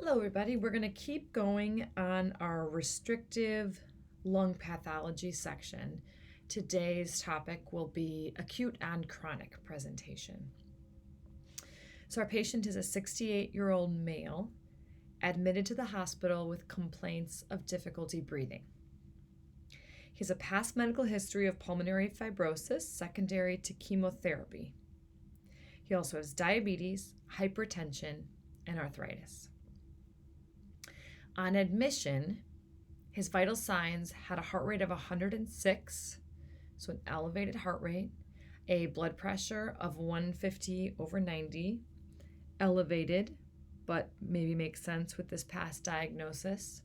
Hello, everybody. We're going to keep going on our restrictive lung pathology section. Today's topic will be acute and chronic presentation. So, our patient is a 68-year-old male admitted to the hospital with complaints of difficulty breathing. He has a past medical history of pulmonary fibrosis secondary to chemotherapy. He also has diabetes, hypertension, and arthritis. On admission, his vital signs had a heart rate of 106, so an elevated heart rate, a blood pressure of 150/90, elevated, but maybe makes sense with this past diagnosis.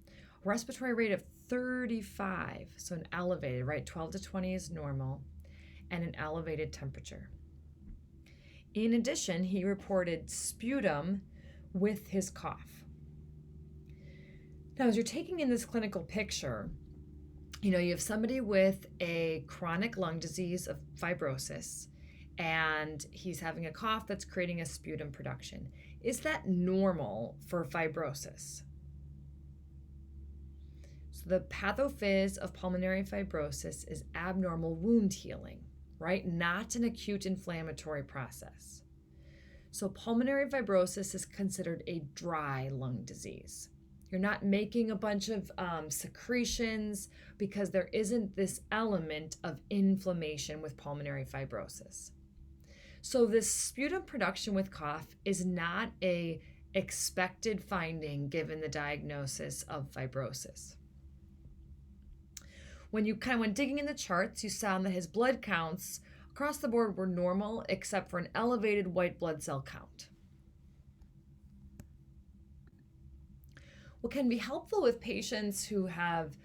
A respiratory rate of 35, so an elevated, right? 12 to 20 is normal, and an elevated temperature. In addition, he reported sputum with his cough. Now, as you're taking in this clinical picture, you have somebody with a chronic lung disease of fibrosis, and he's having a cough that's creating a sputum production. Is that normal for fibrosis? So the pathophys of pulmonary fibrosis is abnormal wound healing, right? Not an acute inflammatory process. So pulmonary fibrosis is considered a dry lung disease. You're not making a bunch of secretions because there isn't this element of inflammation with pulmonary fibrosis. So this sputum production with cough is not a expected finding given the diagnosis of fibrosis. When you kind of went digging in the charts, you found that his blood counts across the board were normal except for an elevated white blood cell count. What can be helpful with patients who have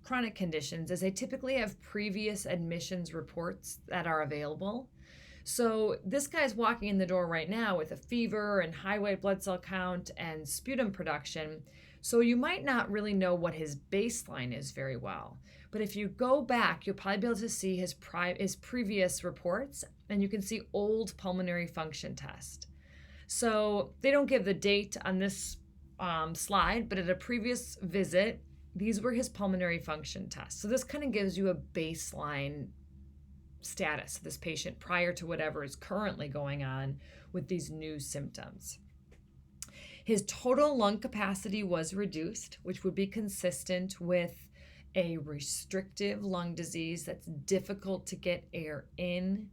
chronic conditions is they typically have previous admissions reports that are available. So this guy's walking in the door right now with a fever and high white blood cell count and sputum production. So you might not really know what his baseline is very well. But if you go back, you'll probably be able to see his previous reports, and you can see old pulmonary function test. So they don't give the date on this slide, but at a previous visit, these were his pulmonary function tests. So this kind of gives you a baseline status of this patient prior to whatever is currently going on with these new symptoms. His total lung capacity was reduced, which would be consistent with a restrictive lung disease that's difficult to get air in.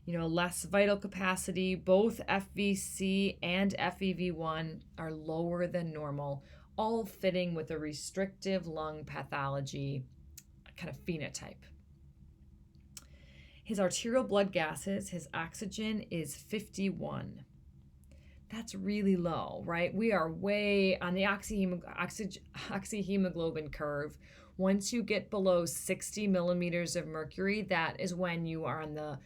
Less vital capacity. Both FVC and FEV1 are lower than normal, all fitting with a restrictive lung pathology kind of phenotype. His arterial blood gases, his oxygen is 51. That's really low, right? We are way on the oxyhemoglobin curve. Once you get below 60 millimeters of mercury, that is when you are on the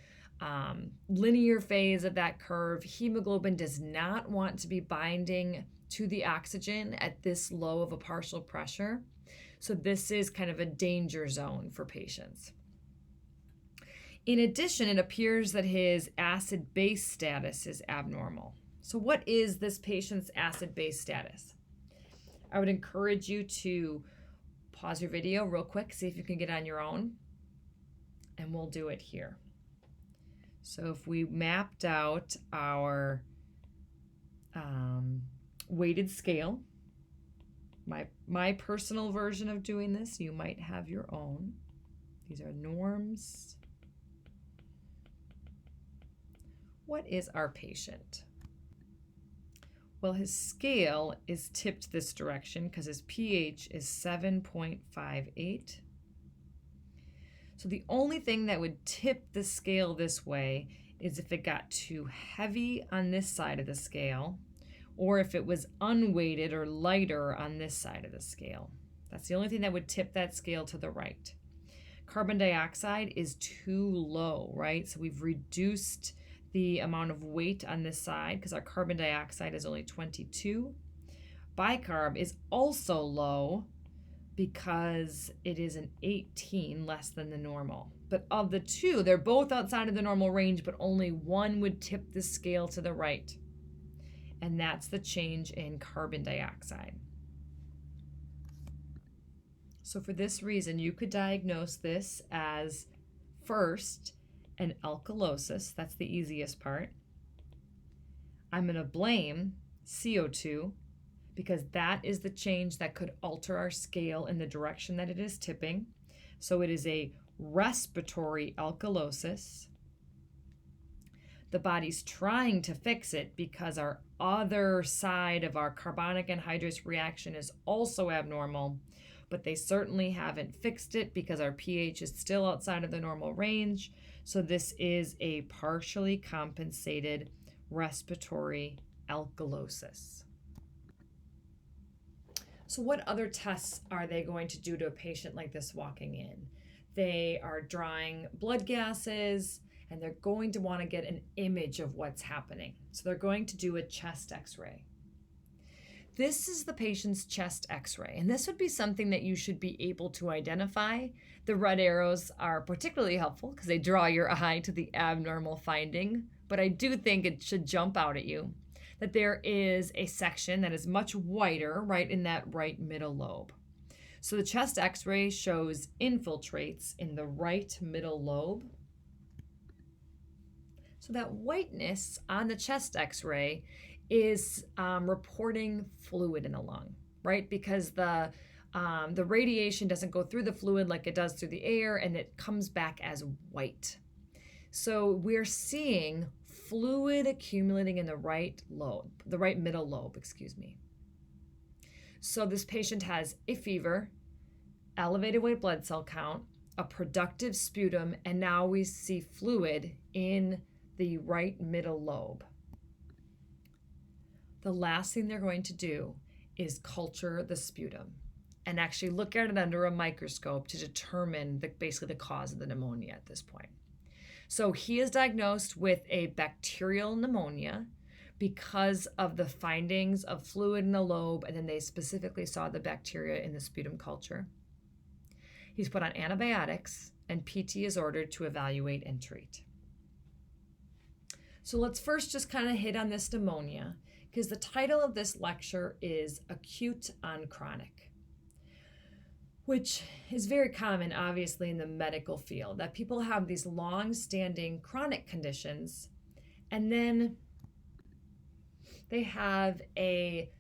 linear phase of that curve. Hemoglobin does not want to be binding to the oxygen at this low of a partial pressure. So this is kind of a danger zone for patients. In addition, it appears that his acid-base status is abnormal. So what is this patient's acid-base status? I would encourage you to pause your video real quick, see if you can get on your own, and we'll do it here. So if we mapped out our weighted scale, my personal version of doing this, you might have your own. These are norms. What is our patient? Well, his scale is tipped this direction because his pH is 7.58. So the only thing that would tip the scale this way is if it got too heavy on this side of the scale, or if it was unweighted or lighter on this side of the scale. That's the only thing that would tip that scale to the right. Carbon dioxide is too low, right? So we've reduced the amount of weight on this side because our carbon dioxide is only 22. Bicarb is also low because it is an 18, less than the normal. But of the two, they're both outside of the normal range, but only one would tip the scale to the right. and that's the change in carbon dioxide. So for this reason, you could diagnose this as first an alkalosis. That's the easiest part. I'm going to blame CO2 because that is the change that could alter our scale in the direction that it is tipping. So it is a respiratory alkalosis. The body's trying to fix it because our other side of our carbonic anhydrase reaction is also abnormal, but they certainly haven't fixed it because our pH is still outside of the normal range. So this is a partially compensated respiratory alkalosis. So what other tests are they going to do to a patient like this walking in? They are drawing blood gases, and they're going to want to get an image of what's happening. So they're going to do a chest x-ray. This is the patient's chest x-ray, and this would be something that you should be able to identify. The red arrows are particularly helpful because they draw your eye to the abnormal finding, but I do think it should jump out at you that there is a section that is much whiter right in that right middle lobe. So the chest x-ray shows infiltrates in the right middle lobe. So that whiteness on the chest x-ray is reporting fluid in the lung, right? Because the radiation doesn't go through the fluid like it does through the air, and it comes back as white. So we're seeing fluid accumulating in the right middle lobe. So this patient has a fever, elevated white blood cell count, a productive sputum, and now we see fluid in the right middle lobe. The last thing they're going to do is culture the sputum and actually look at it under a microscope to determine basically the cause of the pneumonia at this point. So he is diagnosed with a bacterial pneumonia because of the findings of fluid in the lobe, and then they specifically saw the bacteria in the sputum culture. He's put on antibiotics, and PT is ordered to evaluate and treat. So let's first just kind of hit on this pneumonia, because the title of this lecture is Acute on Chronic, which is very common, obviously, in the medical field, that people have these long-standing chronic conditions, and then they have a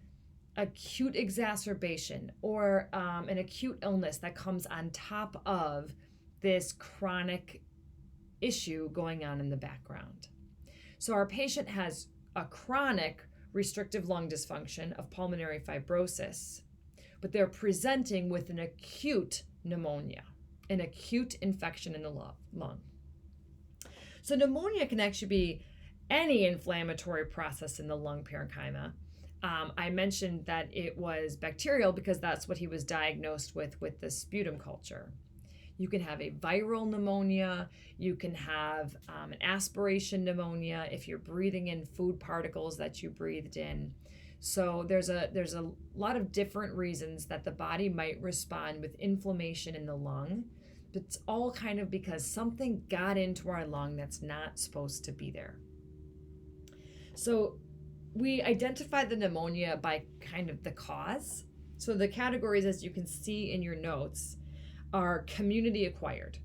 acute exacerbation or an acute illness that comes on top of this chronic issue going on in the background. So our patient has a chronic restrictive lung dysfunction of pulmonary fibrosis, but they're presenting with an acute pneumonia, an acute infection in the lung. So pneumonia can actually be any inflammatory process in the lung parenchyma. I mentioned that it was bacterial because that's what he was diagnosed with the sputum culture. You can have a viral pneumonia. You can have an aspiration pneumonia if you're breathing in food particles that you breathed in. So there's a lot of different reasons that the body might respond with inflammation in the lung. But it's all kind of because something got into our lung that's not supposed to be there. So we identify the pneumonia by kind of the cause. So the categories, as you can see in your notes, are community acquired.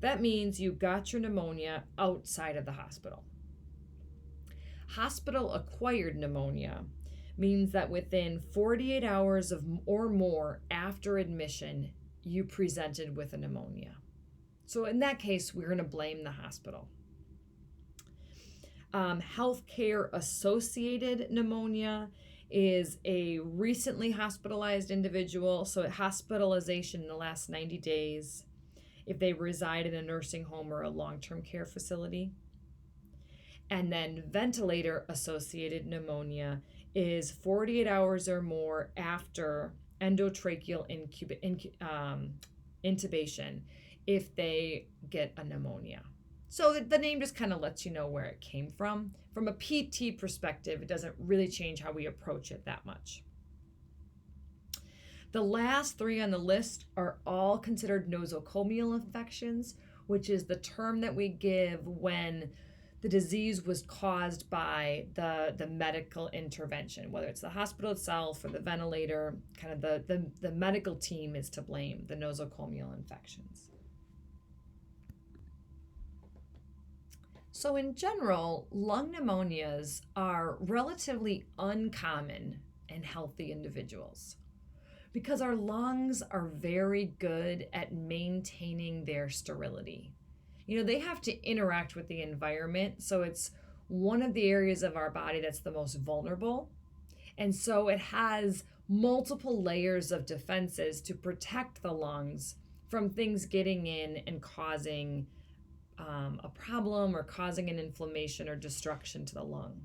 That means you got your pneumonia outside of the hospital. Hospital acquired pneumonia means that within 48 hours or more after admission, you presented with a pneumonia. So in that case, we're going to blame the hospital. Healthcare associated pneumonia is a recently hospitalized individual, so hospitalization in the last 90 days if they reside in a nursing home or a long-term care facility. And then ventilator associated pneumonia is 48 hours or more after endotracheal intubation if they get a pneumonia. So the name just kind of lets you know where it came from. From a PT perspective, it doesn't really change how we approach it that much. The last three on the list are all considered nosocomial infections, which is the term that we give when the disease was caused by the medical intervention, whether it's the hospital itself or the ventilator. Kind of the medical team is to blame, the nosocomial infections. So in general, lung pneumonias are relatively uncommon in healthy individuals because our lungs are very good at maintaining their sterility. They have to interact with the environment, so it's one of the areas of our body that's the most vulnerable. And so it has multiple layers of defenses to protect the lungs from things getting in and causing a problem or causing an inflammation or destruction to the lung.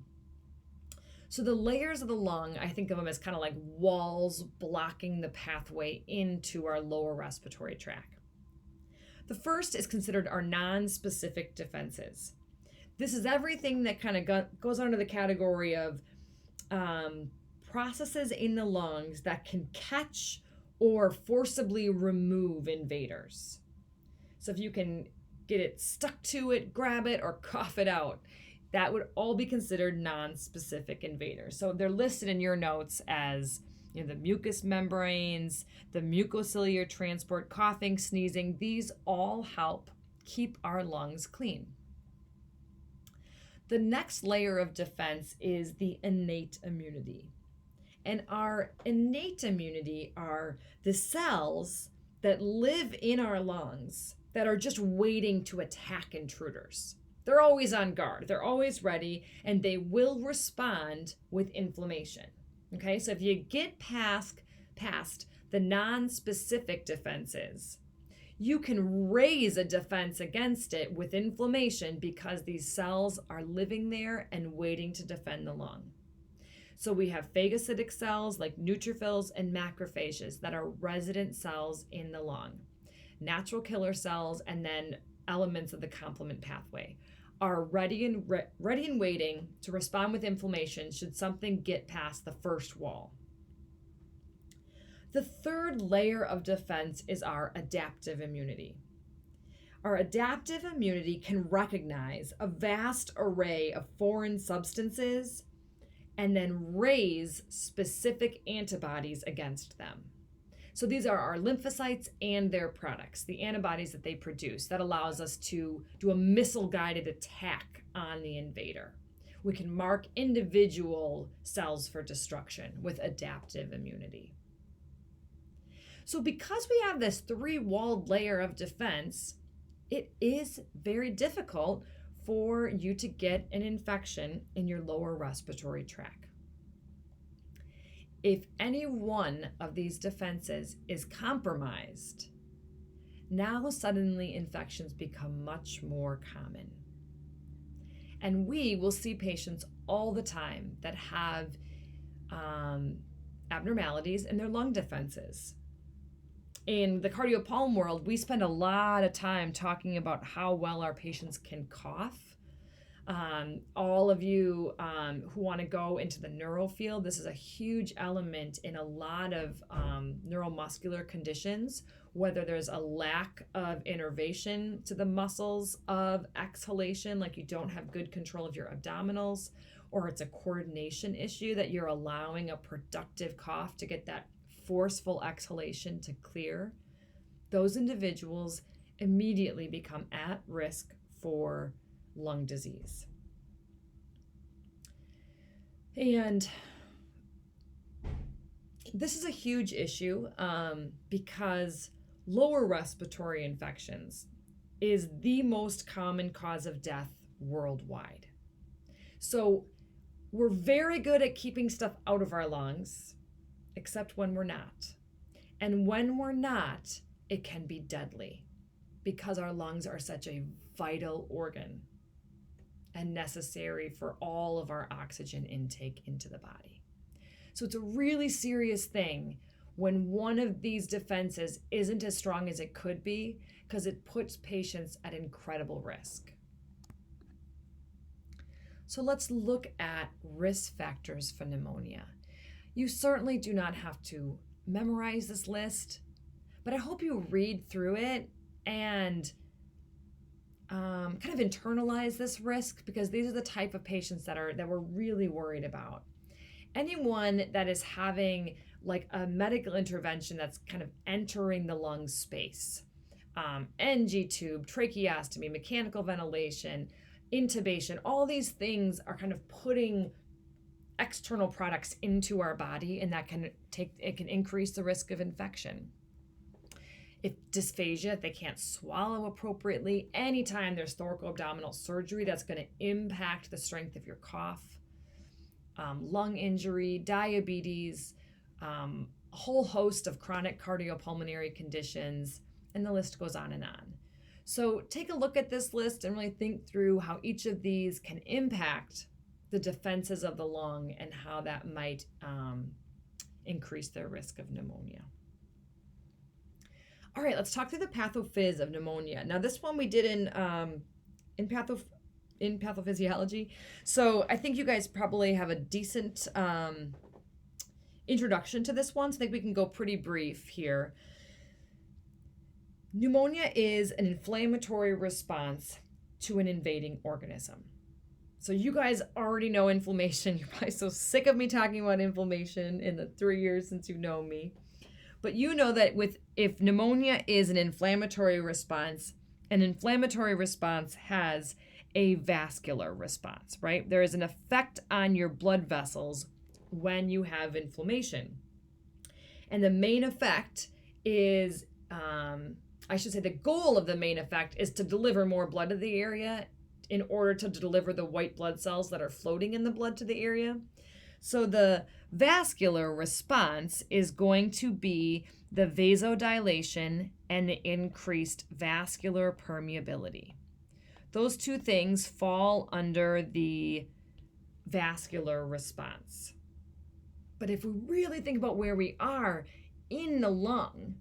So the layers of the lung, I think of them as kind of like walls blocking the pathway into our lower respiratory tract. The first is considered our non-specific defenses. This is everything that kind of goes under the category of processes in the lungs that can catch or forcibly remove invaders. So if you can get it stuck to it, grab it, or cough it out, that would all be considered non-specific invaders. So they're listed in your notes as the mucous membranes, the mucociliary transport, coughing, sneezing. These all help keep our lungs clean. The next layer of defense is the innate immunity. And our innate immunity are the cells that live in our lungs that are just waiting to attack intruders. They're always on guard, they're always ready, and they will respond with inflammation. Okay, so if you get past the non-specific defenses, you can raise a defense against it with inflammation because these cells are living there and waiting to defend the lung. So we have phagocytic cells like neutrophils and macrophages that are resident cells in the lung. Natural killer cells and then elements of the complement pathway are ready and waiting to respond with inflammation should something get past the first wall. The third layer of defense is our adaptive immunity. Our adaptive immunity can recognize a vast array of foreign substances and then raise specific antibodies against them. So these are our lymphocytes and their products, the antibodies that they produce. That allows us to do a missile-guided attack on the invader. We can mark individual cells for destruction with adaptive immunity. So because we have this three-walled layer of defense, it is very difficult for you to get an infection in your lower respiratory tract. If any one of these defenses is compromised, now suddenly infections become much more common. And we will see patients all the time that have abnormalities in their lung defenses. In the cardiopulmonary world, we spend a lot of time talking about how well our patients can cough. All of you who want to go into the neuro field, this is a huge element in a lot of neuromuscular conditions, whether there's a lack of innervation to the muscles of exhalation, like you don't have good control of your abdominals, or it's a coordination issue that you're allowing a productive cough to get that forceful exhalation to clear. Those individuals immediately become at risk for lung disease. And this is a huge issue because lower respiratory infections is the most common cause of death worldwide. So we're very good at keeping stuff out of our lungs, except when we're not. And when we're not, it can be deadly because our lungs are such a vital organ and necessary for all of our oxygen intake into the body. So it's a really serious thing when one of these defenses isn't as strong as it could be, because it puts patients at incredible risk. So let's look at risk factors for pneumonia. You certainly do not have to memorize this list, but I hope you read through it and kind of internalize this risk, because these are the type of patients that we're really worried about. Anyone that is having like a medical intervention that's kind of entering the lung space, NG tube, tracheostomy, mechanical ventilation, intubation, all these things are kind of putting external products into our body, and that can increase the risk of infection. If dysphagia, if they can't swallow appropriately, anytime there's thoracoabdominal surgery, that's going to impact the strength of your cough. Lung injury, diabetes, a whole host of chronic cardiopulmonary conditions, and the list goes on and on. So take a look at this list and really think through how each of these can impact the defenses of the lung and how that might increase their risk of pneumonia. All right, let's talk through the pathophys of pneumonia. Now, this one we did in pathophysiology. So I think you guys probably have a decent introduction to this one, so I think we can go pretty brief here. Pneumonia is an inflammatory response to an invading organism. So you guys already know inflammation. You're probably so sick of me talking about inflammation in the 3 years since you know me. But you know that if pneumonia is an inflammatory response has a vascular response, right? There is an effect on your blood vessels when you have inflammation. And the main effect is, the goal of the main effect is to deliver more blood to the area in order to deliver the white blood cells that are floating in the blood to the area. So the vascular response is going to be the vasodilation and the increased vascular permeability. Those two things fall under the vascular response. But if we really think about where we are in the lung,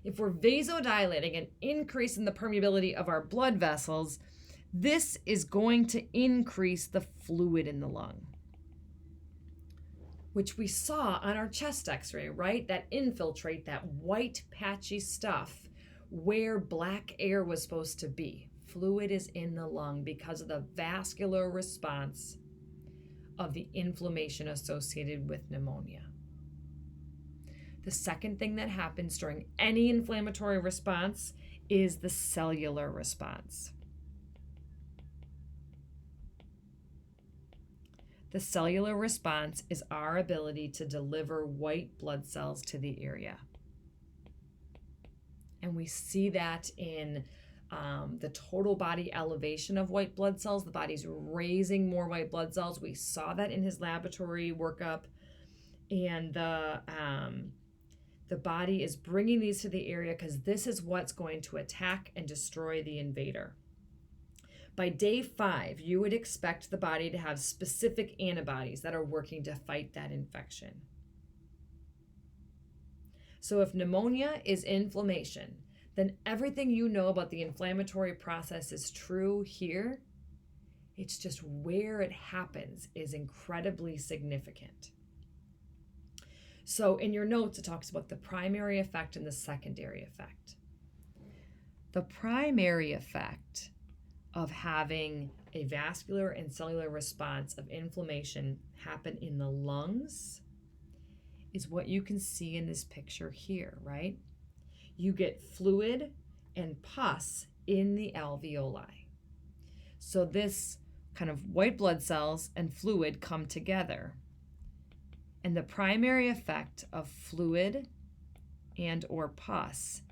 if we're vasodilating and increasing the permeability of our blood vessels, this is going to increase the fluid in the lung, which we saw on our chest x-ray, right? That infiltrate, that white patchy stuff where black air was supposed to be. Fluid is in the lung because of the vascular response of the inflammation associated with pneumonia. The second thing that happens during any inflammatory response is the cellular response. The cellular response is our ability to deliver white blood cells to the area. And we see that in the total body elevation of white blood cells. The body's raising more white blood cells. We saw that in his laboratory workup. And the body is bringing these to the area because this is what's going to attack and destroy the invader. By day 5, you would expect the body to have specific antibodies that are working to fight that infection. So if pneumonia is inflammation, then everything you know about the inflammatory process is true here. It's just where it happens is incredibly significant. So in your notes, it talks about the primary effect and the secondary effect. The primary effect of having a vascular and cellular response of inflammation happen in the lungs is what you can see in this picture here, right? You get fluid and pus in the alveoli. So this kind of white blood cells and fluid come together. And the primary effect of fluid and or pus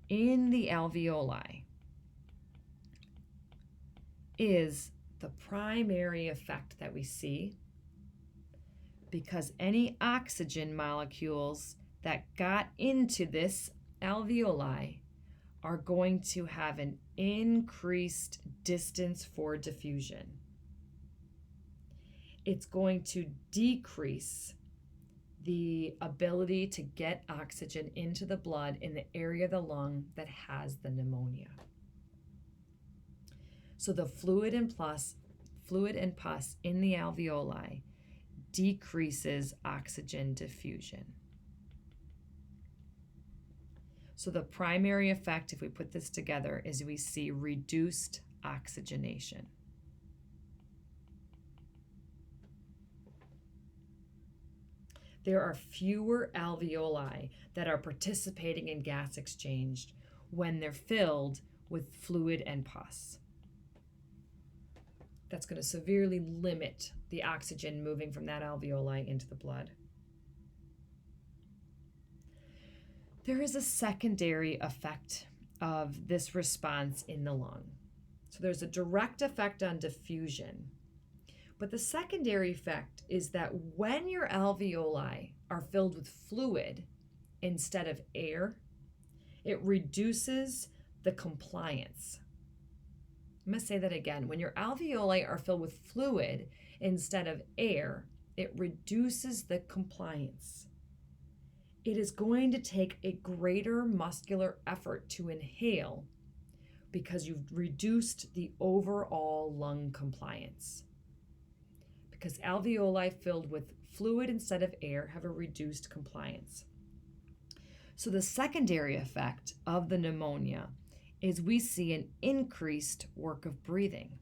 in the alveoli is the primary effect that we see, because any oxygen molecules that got into this alveoli are going to have an increased distance for diffusion. It's going to decrease the ability to get oxygen into the blood in the area of the lung that has the pneumonia. So the fluid and pus in the alveoli decreases oxygen diffusion. So the primary effect, if we put this together, is we see reduced oxygenation. There are fewer alveoli that are participating in gas exchange when they're filled with fluid and pus. That's going to severely limit the oxygen moving from that alveoli into the blood. There is a secondary effect of this response in the lung. So there's a direct effect on diffusion, but the secondary effect is that when your alveoli are filled with fluid instead of air, it reduces the compliance. I'm going to say that again. When your alveoli are filled with fluid instead of air, it reduces the compliance. It is going to take a greater muscular effort to inhale because you've reduced the overall lung compliance. Because alveoli filled with fluid instead of air have a reduced compliance. So the secondary effect of the pneumonia is we see an increased work of breathing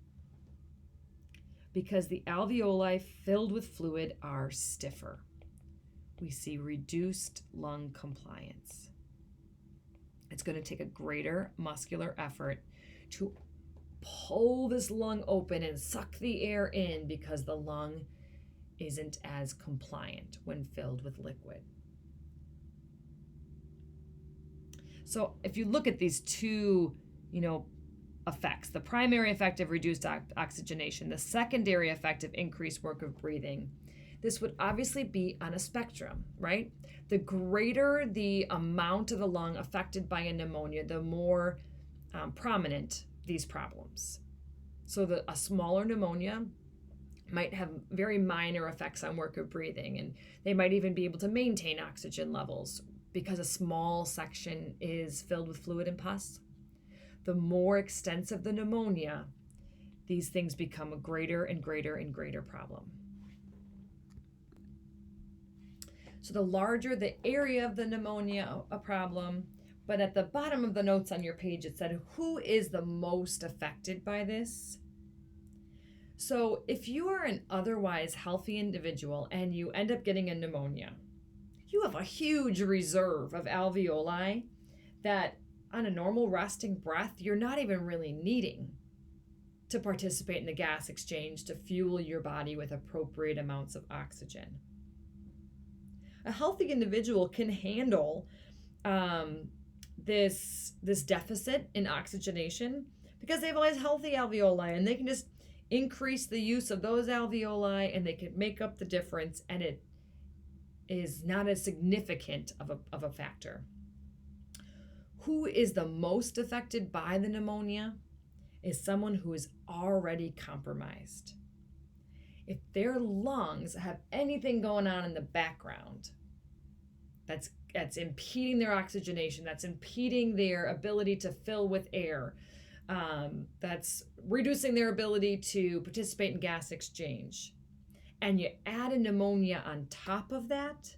because the alveoli filled with fluid are stiffer. We see reduced lung compliance. It's going to take a greater muscular effort to pull this lung open and suck the air in because the lung isn't as compliant when filled with liquid. So if you look at these two, effects, the primary effect of reduced oxygenation, the secondary effect of increased work of breathing, this would obviously be on a spectrum, right? The greater the amount of the lung affected by a pneumonia, the more prominent these problems. So a smaller pneumonia might have very minor effects on work of breathing, and they might even be able to maintain oxygen levels because a small section is filled with fluid and pus. The more extensive the pneumonia, these things become a greater and greater and greater problem. So the larger the area of the pneumonia, a problem, but at the bottom of the notes on your page, it said, who is the most affected by this? So if you are an otherwise healthy individual and you end up getting a pneumonia, you have a huge reserve of alveoli that on a normal resting breath, you're not even really needing to participate in the gas exchange to fuel your body with appropriate amounts of oxygen. A healthy individual can handle this deficit in oxygenation because they have all these healthy alveoli, and they can just increase the use of those alveoli and they can make up the difference, and it is not as significant of a factor. Who is the most affected by the pneumonia is someone who is already compromised. If their lungs have anything going on in the background that's impeding their oxygenation, that's impeding their ability to fill with air, that's reducing their ability to participate in gas exchange, and you add a pneumonia on top of that,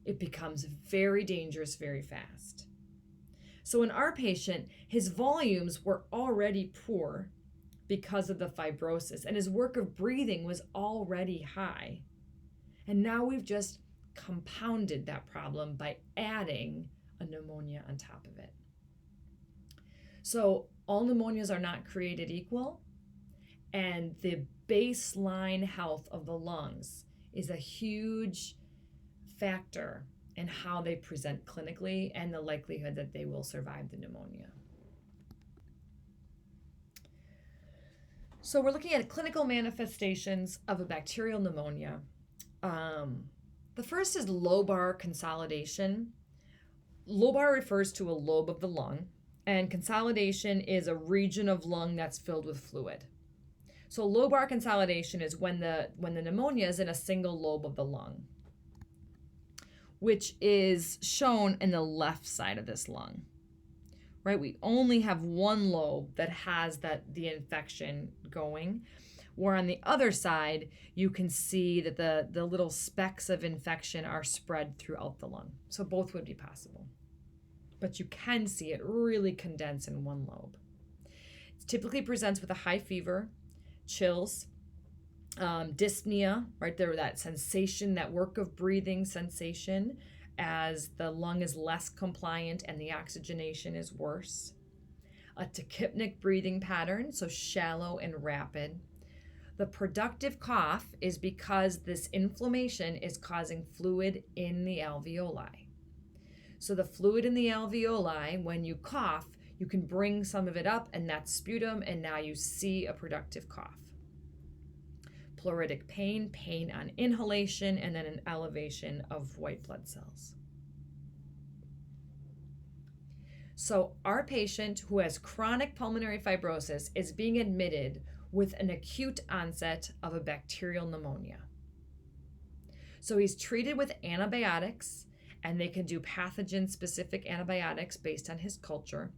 it becomes very dangerous very fast. So in our patient, his volumes were already poor because of the fibrosis, and his work of breathing was already high. And now we've just compounded that problem by adding a pneumonia on top of it. So all pneumonias are not created equal, and the baseline health of the lungs is a huge factor in how they present clinically and the likelihood that they will survive the pneumonia. So we're looking at clinical manifestations of a bacterial pneumonia. The first is lobar consolidation. Lobar refers to a lobe of the lung, and consolidation is a region of lung that's filled with fluid. So lobar consolidation is when the pneumonia is in a single lobe of the lung, which is shown in the left side of this lung, right? We only have one lobe that has the infection going, where on the other side, you can see that the little specks of infection are spread throughout the lung. So both would be possible, but you can see it really condense in one lobe. It typically presents with a high fever, chills, dyspnea, right there, that sensation, that work of breathing sensation as the lung is less compliant and the oxygenation is worse. A tachypnic breathing pattern, so shallow and rapid. The productive cough is because this inflammation is causing fluid in the alveoli. So the fluid in the alveoli, when you cough, you can bring some of it up, and that's sputum, and now you see a productive cough. Pleuritic pain, pain on inhalation, and then an elevation of white blood cells. So our patient who has chronic pulmonary fibrosis is being admitted with an acute onset of a bacterial pneumonia. So he's treated with antibiotics, and they can do pathogen-specific antibiotics based on his culture.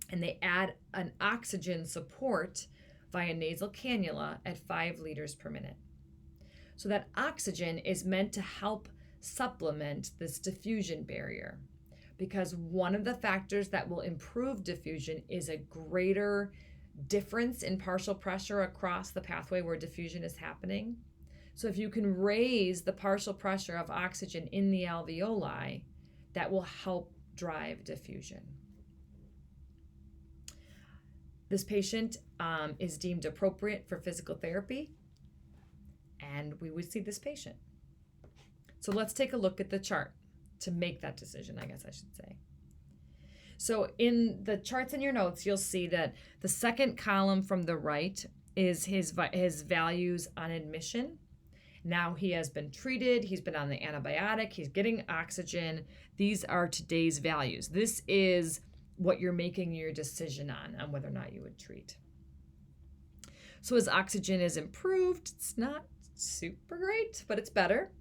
And they add an oxygen support via nasal cannula at 5 liters per minute. So that oxygen is meant to help supplement this diffusion barrier, because one of the factors that will improve diffusion is a greater difference in partial pressure across the pathway where diffusion is happening. So if you can raise the partial pressure of oxygen in the alveoli, that will help drive diffusion. This patient is deemed appropriate for physical therapy, and we would see this patient. So let's take a look at the chart to make that decision, I guess I should say. So in the charts in your notes, you'll see that the second column from the right is his values on admission. Now he has been treated, he's been on the antibiotic, he's getting oxygen. These are today's values. This is what you're making your decision on whether or not you would treat. So his oxygen is improved. It's not super great, but it's better.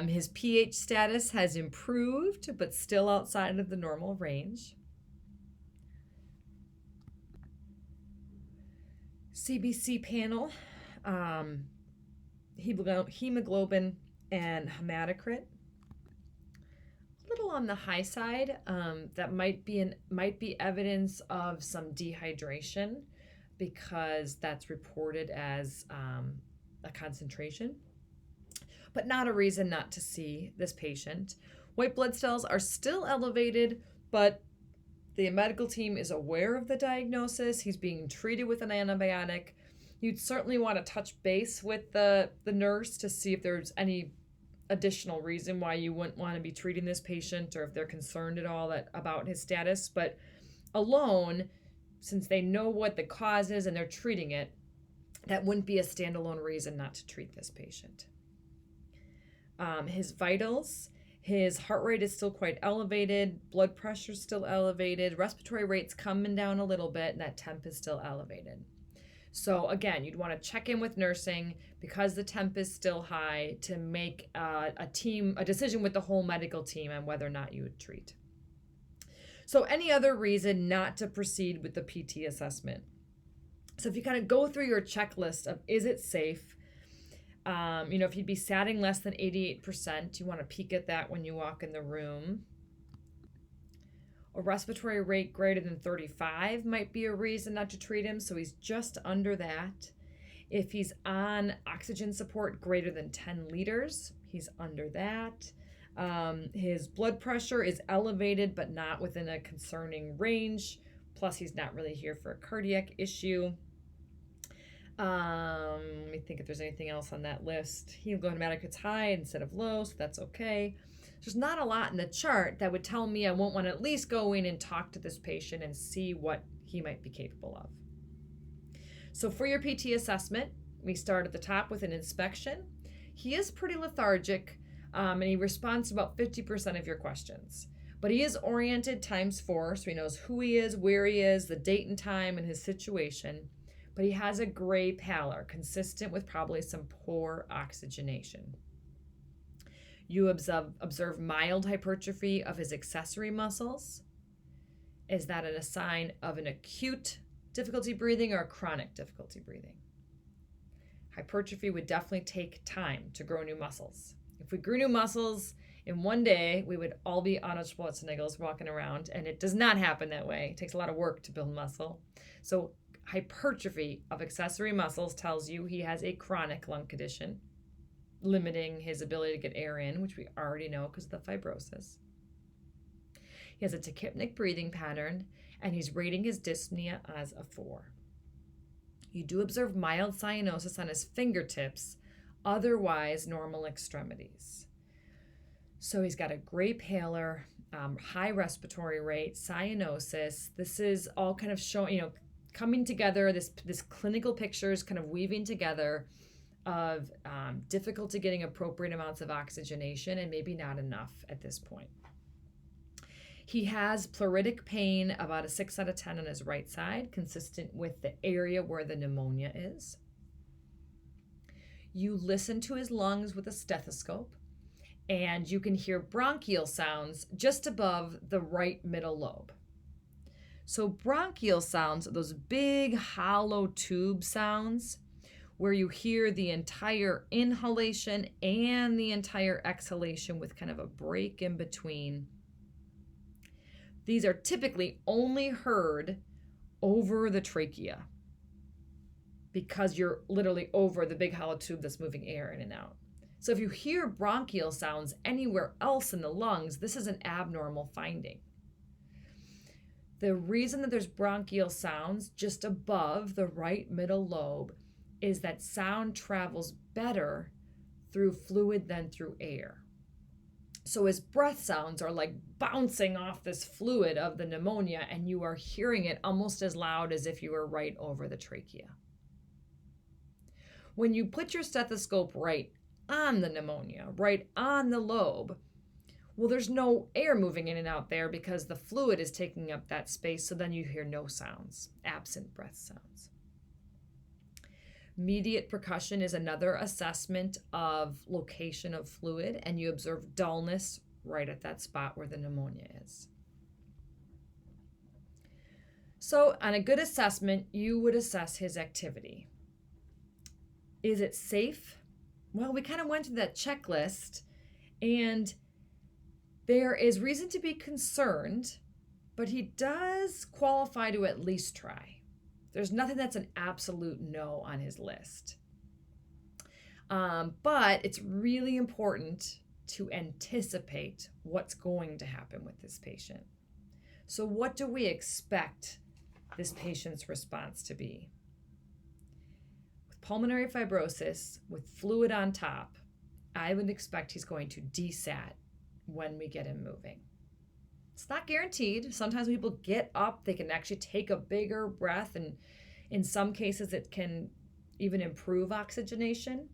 His pH status has improved, but still outside of the normal range. CBC panel, hemoglobin and hematocrit. A little on the high side. That might be evidence of some dehydration, because that's reported as a concentration, but not a reason not to see this patient. White blood cells are still elevated, but the medical team is aware of the diagnosis. He's being treated with an antibiotic. You'd certainly want to touch base with the nurse to see if there's any additional reason why you wouldn't want to be treating this patient, or if they're concerned at all about his status. But alone, since they know what the cause is and they're treating it, that wouldn't be a standalone reason not to treat this patient. His vitals, his heart rate is still quite elevated, blood pressure is still elevated, respiratory rate's coming down a little bit, and that temp is still elevated. So again, you'd want to check in with nursing, because the temp is still high, to make a decision with the whole medical team on whether or not you would treat. So any other reason not to proceed with the PT assessment? So if you kind of go through your checklist of, is it safe? If you'd be satting less than 88%, you want to peek at that when you walk in the room. A respiratory rate greater than 35 might be a reason not to treat him, so he's just under that. If he's on oxygen support greater than 10 liters, he's under that. His blood pressure is elevated, but not within a concerning range. Plus, he's not really here for a cardiac issue. Let me think if there's anything else on that list. Hemoglobin hematocrit's high instead of low, so that's okay. There's not a lot in the chart that would tell me I won't want to at least go in and talk to this patient and see what he might be capable of. So for your PT assessment, we start at the top with an inspection. He is pretty lethargic, and he responds to about 50% of your questions. But he is oriented ×4, so he knows who he is, where he is, the date and time, and his situation. But he has a gray pallor, consistent with probably some poor oxygenation. You observe mild hypertrophy of his accessory muscles. Is that a sign of an acute difficulty breathing or a chronic difficulty breathing? Hypertrophy would definitely take time to grow new muscles. If we grew new muscles In one day, we would all be Arnold Schwarzeneggers walking around, and it does not happen that way. It takes a lot of work to build muscle. So hypertrophy of accessory muscles tells you he has a chronic lung condition, limiting his ability to get air in, which we already know because of the fibrosis. He has a tachypnic breathing pattern, and he's rating his dyspnea as a 4. You do observe mild cyanosis on his fingertips, otherwise normal extremities. So he's got a gray pallor, high respiratory rate, cyanosis. This is all kind of showing, coming together, this clinical picture is kind of weaving together of difficulty getting appropriate amounts of oxygenation and maybe not enough at this point. He has pleuritic pain, about a 6 out of 10 on his right side, consistent with the area where the pneumonia is. You listen to his lungs with a stethoscope, and you can hear bronchial sounds just above the right middle lobe. So bronchial sounds are those big hollow tube sounds where you hear the entire inhalation and the entire exhalation with kind of a break in between. These are typically only heard over the trachea because you're literally over the big hollow tube that's moving air in and out. So if you hear bronchial sounds anywhere else in the lungs, this is an abnormal finding. The reason that there's bronchial sounds just above the right middle lobe is that sound travels better through fluid than through air. So his breath sounds are like bouncing off this fluid of the pneumonia, and you are hearing it almost as loud as if you were right over the trachea. When you put your stethoscope right on the pneumonia, right on the lobe, well, there's no air moving in and out there because the fluid is taking up that space, so then you hear no sounds, absent breath sounds. Mediate percussion is another assessment of location of fluid, and you observe dullness right at that spot where the pneumonia is. So on a good assessment, you would assess his activity. Is it safe? Well, we kind of went through that checklist, and there is reason to be concerned, but he does qualify to at least try. There's nothing that's an absolute no on his list. But it's really important to anticipate what's going to happen with this patient. So what do we expect this patient's response to be? With pulmonary fibrosis, with fluid on top, I would expect he's going to desat when we get him moving. It's not guaranteed. Sometimes people get up, they can actually take a bigger breath, and in some cases it can even improve oxygenation.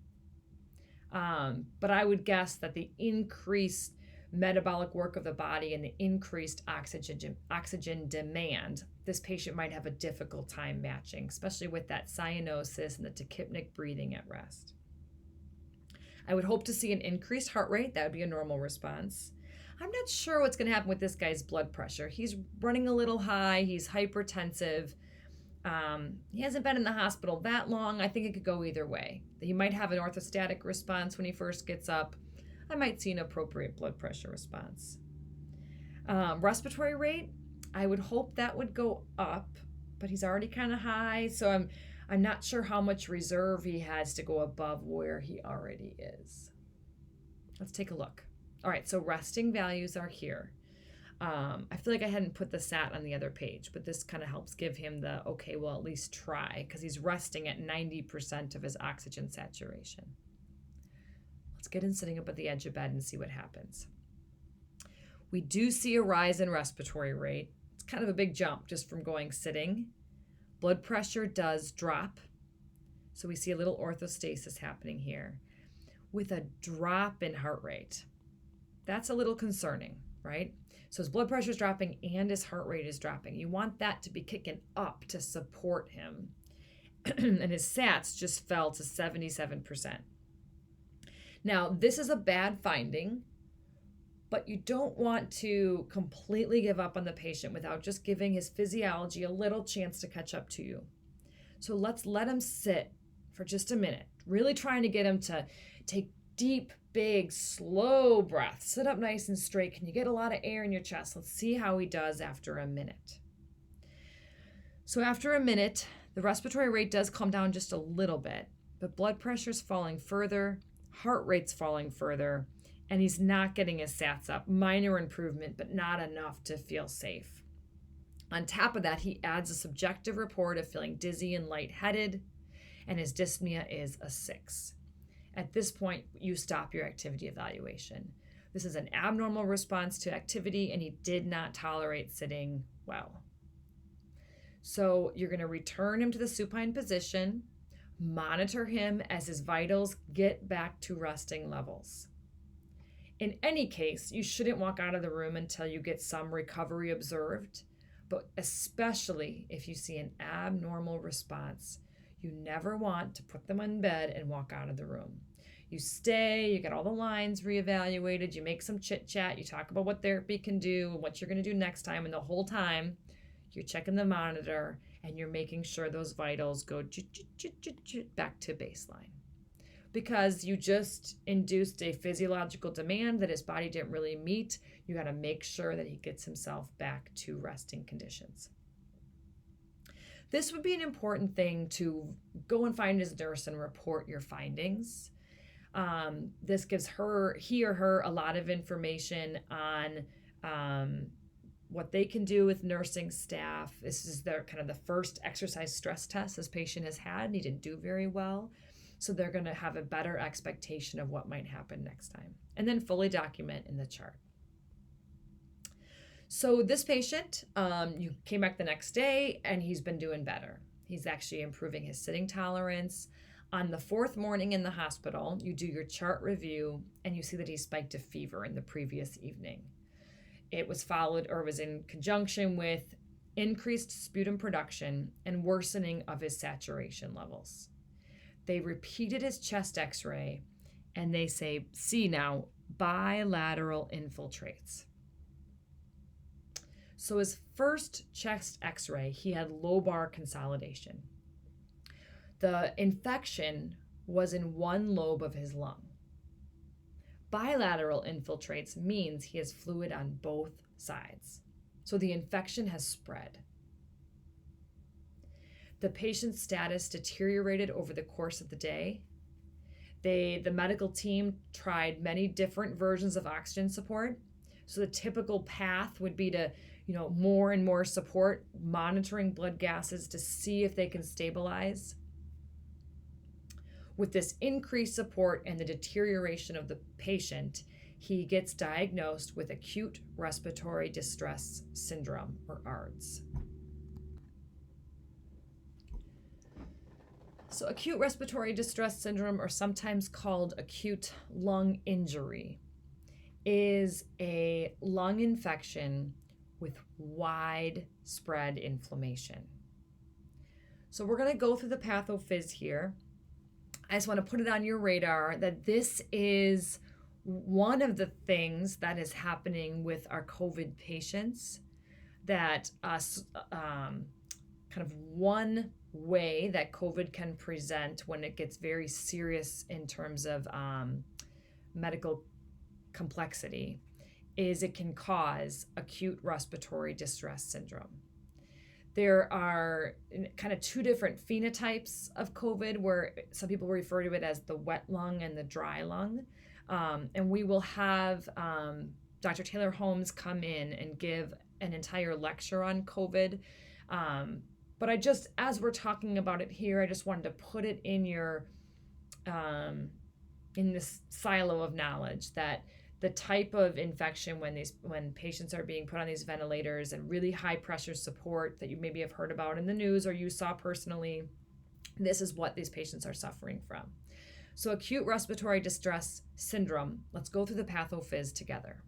But I would guess that the increased metabolic work of the body and the increased oxygen demand, this patient might have a difficult time matching, especially with that cyanosis and the tachypnic breathing at rest. I would hope to see an increased heart rate. That would be a normal response. I'm not sure what's going to happen with this guy's blood pressure. He's running a little high. He's hypertensive. He hasn't been in the hospital that long. I think it could go either way. He might have an orthostatic response when he first gets up. I might see an appropriate blood pressure response. Respiratory rate, I would hope that would go up, but he's already kind of high, so I'm not sure how much reserve he has to go above where he already is. Let's take a look. All right, so resting values are here. I feel like I hadn't put the SAT on the other page, but this kind of helps give him the, okay, well, at least try, because he's resting at 90% of his oxygen saturation. Let's get him sitting up at the edge of bed and see what happens. We do see a rise in respiratory rate. It's kind of a big jump just from going sitting. Blood pressure does drop, so we see a little orthostasis happening here with a drop in heart rate. That's a little concerning, right? So his blood pressure is dropping and his heart rate is dropping. You want that to be kicking up to support him. And his SATs just fell to 77%. Now, this is a bad finding, but you don't want to completely give up on the patient without just giving his physiology a little chance to catch up to you. So let's let him sit for just a minute, really trying to get him to take deep, big, slow breath. Sit up nice and straight. Can you get a lot of air in your chest? Let's see how he does after a minute. So after a minute, the respiratory rate does calm down just a little bit, but blood pressure's falling further, heart rate's falling further, and he's not getting his sats up. Minor improvement, but not enough to feel safe. On top of that, he adds a subjective report of feeling dizzy and lightheaded, and his dyspnea is a 6. At this point, you stop your activity evaluation. This is an abnormal response to activity, and he did not tolerate sitting well. So you're going to return him to the supine position, monitor him as his vitals get back to resting levels. In any case, you shouldn't walk out of the room until you get some recovery observed, but especially if you see an abnormal response, you never want to put them in bed and walk out of the room. You stay, you get all the lines reevaluated, you make some chit chat, you talk about what therapy can do and what you're going to do next time, and the whole time you're checking the monitor and you're making sure those vitals go back to baseline. Because you just induced a physiological demand that his body didn't really meet, you got to make sure that he gets himself back to resting conditions. This would be an important thing to go and find his nurse and report your findings. This gives he or her a lot of information on what they can do with nursing staff. This is their kind of the first exercise stress test this patient has had, and he didn't do very well. So they're going to have a better expectation of what might happen next time. And then fully document in the chart. So this patient, you came back the next day and he's been doing better. He's actually improving his sitting tolerance. On the 4th morning in the hospital, you do your chart review and you see that he spiked a fever in the previous evening. It was followed or was in conjunction with increased sputum production and worsening of his saturation levels. They repeated his chest x-ray and they see now bilateral infiltrates. So his first chest x-ray, he had lobar consolidation. The infection was in one lobe of his lung. Bilateral infiltrates means he has fluid on both sides. So the infection has spread. The patient's status deteriorated over the course of the day. The medical team tried many different versions of oxygen support. So the typical path would be to, more and more support, monitoring blood gases to see if they can stabilize. With this increased support and the deterioration of the patient, he gets diagnosed with acute respiratory distress syndrome, or ARDS. So acute respiratory distress syndrome, or sometimes called acute lung injury, is a lung infection with widespread inflammation. So we're going to go through the pathophys here. I just want to put it on your radar that this is one of the things that is happening with our COVID patients, that kind of one way that COVID can present when it gets very serious in terms of medical complexity is it can cause acute respiratory distress syndrome. There are kind of 2 different phenotypes of COVID, where some people refer to it as the wet lung and the dry lung. And we will have Dr. Taylor Holmes come in and give an entire lecture on COVID. But as we're talking about it here, I just wanted to put it in in this silo of knowledge that the type of infection when patients are being put on these ventilators and really high pressure support that you maybe have heard about in the news or you saw personally, this is what these patients are suffering from. So acute respiratory distress syndrome, let's go through the pathophys together.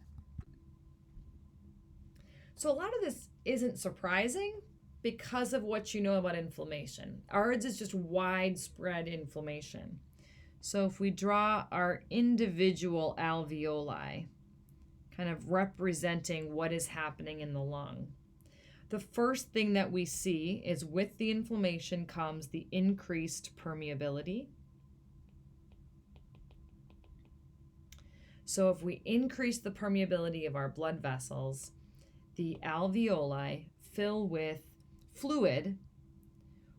So a lot of this isn't surprising because of what you know about inflammation. ARDS is just widespread inflammation. So if we draw our individual alveoli, kind of representing what is happening in the lung, the first thing that we see is with the inflammation comes the increased permeability. So if we increase the permeability of our blood vessels, the alveoli fill with fluid,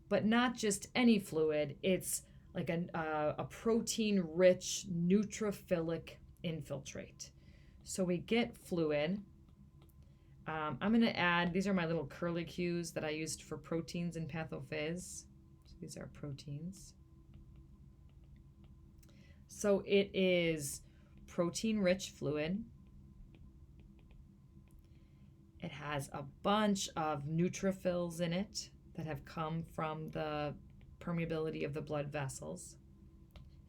but not just any fluid. It's like a protein-rich neutrophilic infiltrate. So we get fluid. I'm going to add, these are my little curlicues that I used for proteins in pathophys. So these are proteins. So it is protein-rich fluid. It has a bunch of neutrophils in it that have come from the permeability of the blood vessels.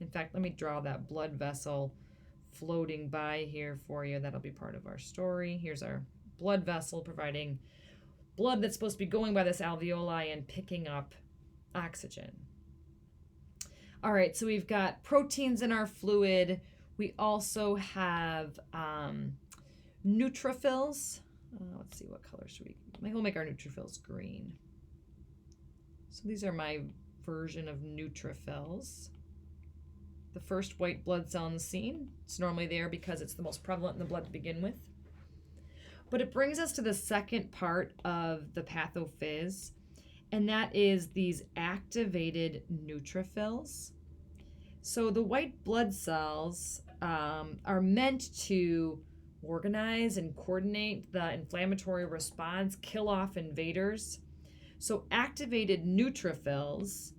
In fact, let me draw that blood vessel floating by here for you. That'll be part of our story. Here's our blood vessel providing blood that's supposed to be going by this alveoli and picking up oxygen. All right, so we've got proteins in our fluid. We also have neutrophils. Let's see, what color should we? We'll make our neutrophils green. So these are my version of neutrophils. The first white blood cell in the scene. It's normally there because it's the most prevalent in the blood to begin with. But it brings us to the second part of the pathophys, and that is these activated neutrophils. So the white blood cells are meant to organize and coordinate the inflammatory response, kill off invaders. So activated neutrophils,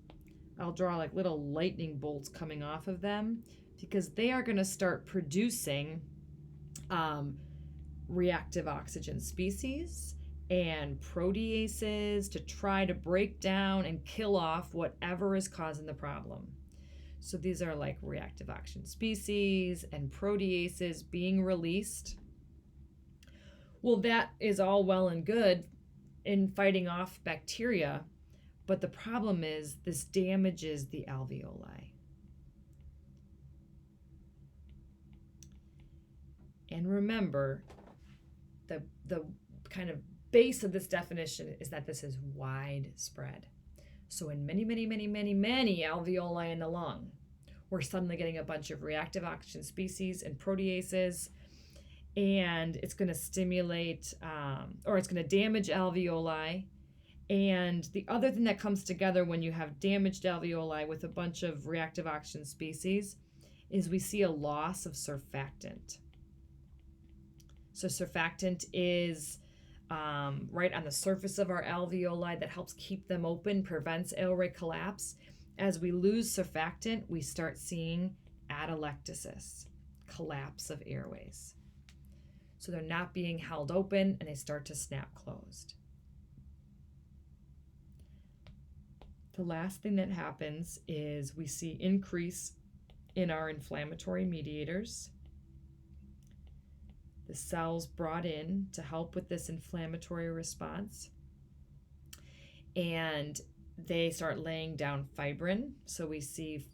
I'll draw like little lightning bolts coming off of them because they are going to start producing reactive oxygen species and proteases to try to break down and kill off whatever is causing the problem. So these are like reactive oxygen species and proteases being released. Well, that is all well and good in fighting off bacteria, but the problem is this damages the alveoli. And remember, the kind of base of this definition is that this is widespread. So in many alveoli in the lung, we're suddenly getting a bunch of reactive oxygen species and proteases, and it's going to stimulate or it's going to damage alveoli. And the other thing that comes together when you have damaged alveoli with a bunch of reactive oxygen species is we see a loss of surfactant. So surfactant is right on the surface of our alveoli that helps keep them open, prevents airway collapse. As we lose surfactant, we start seeing atelectasis, collapse of airways. So they're not being held open and they start to snap closed. The last thing that happens is we see increase in our inflammatory mediators. The cells brought in to help with this inflammatory response. And they start laying down fibrin. So we see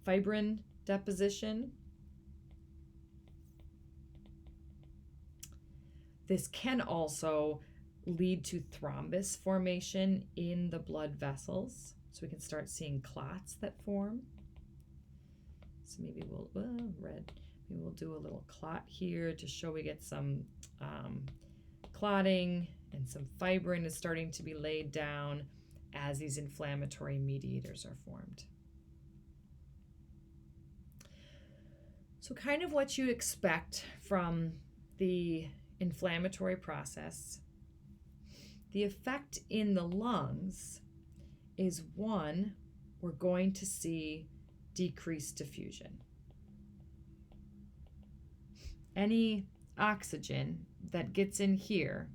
fibrin deposition. This can also lead to thrombus formation in the blood vessels. So we can start seeing clots that form. So maybe we'll, red. Maybe we'll do a little clot here to show we get some clotting, and some fibrin is starting to be laid down as these inflammatory mediators are formed. So kind of what you expect from the inflammatory process. The effect in the lungs is, one, we're going to see decreased diffusion. Any oxygen that gets in here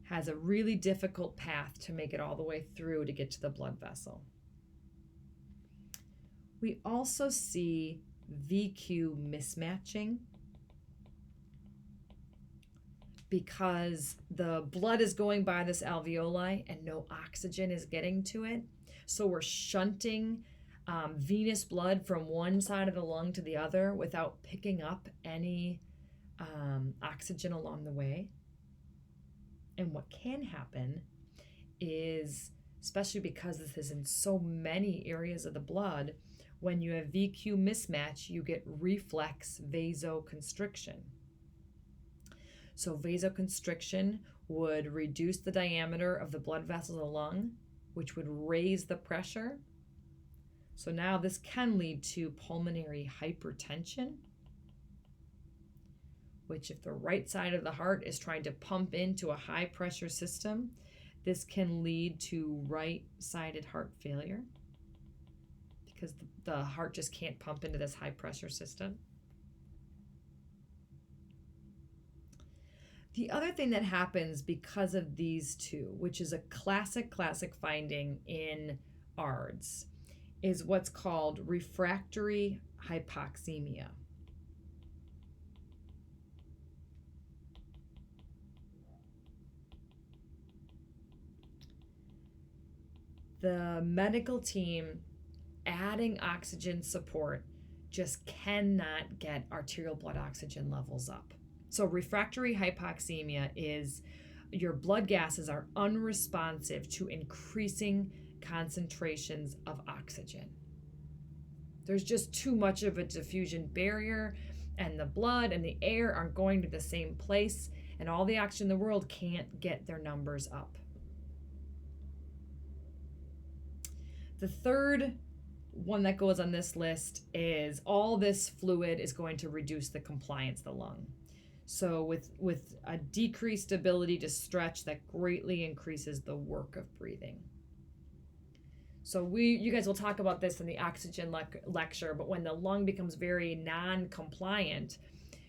has a really difficult path to make it all the way through to get to the blood vessel. We also see VQ mismatching because the blood is going by this alveoli and no oxygen is getting to it. So we're shunting venous blood from one side of the lung to the other without picking up any oxygen along the way. And what can happen is, especially because this is in so many areas of the blood, When you have VQ mismatch, you get reflex vasoconstriction. So vasoconstriction would reduce the diameter of the blood vessels in the lung, which would raise the pressure. So now this can lead to pulmonary hypertension, which if the right side of the heart is trying to pump into a high pressure system, this can lead to right-sided heart failure because the heart just can't pump into this high pressure system. The other thing that happens because of these two, which is a classic finding in ARDS, is what's called refractory hypoxemia. The medical team adding oxygen support just cannot get arterial blood oxygen levels up. So refractory hypoxemia is your blood gases are unresponsive to increasing concentrations of oxygen. There's just too much of a diffusion barrier, and the blood and the air aren't going to the same place, and all the oxygen in the world can't get their numbers up. The third one that goes on this list is all this fluid is going to reduce the compliance of the lung. So with a decreased ability to stretch, that greatly increases the work of breathing. So you guys will talk about this in the oxygen lecture, but when the lung becomes very non-compliant,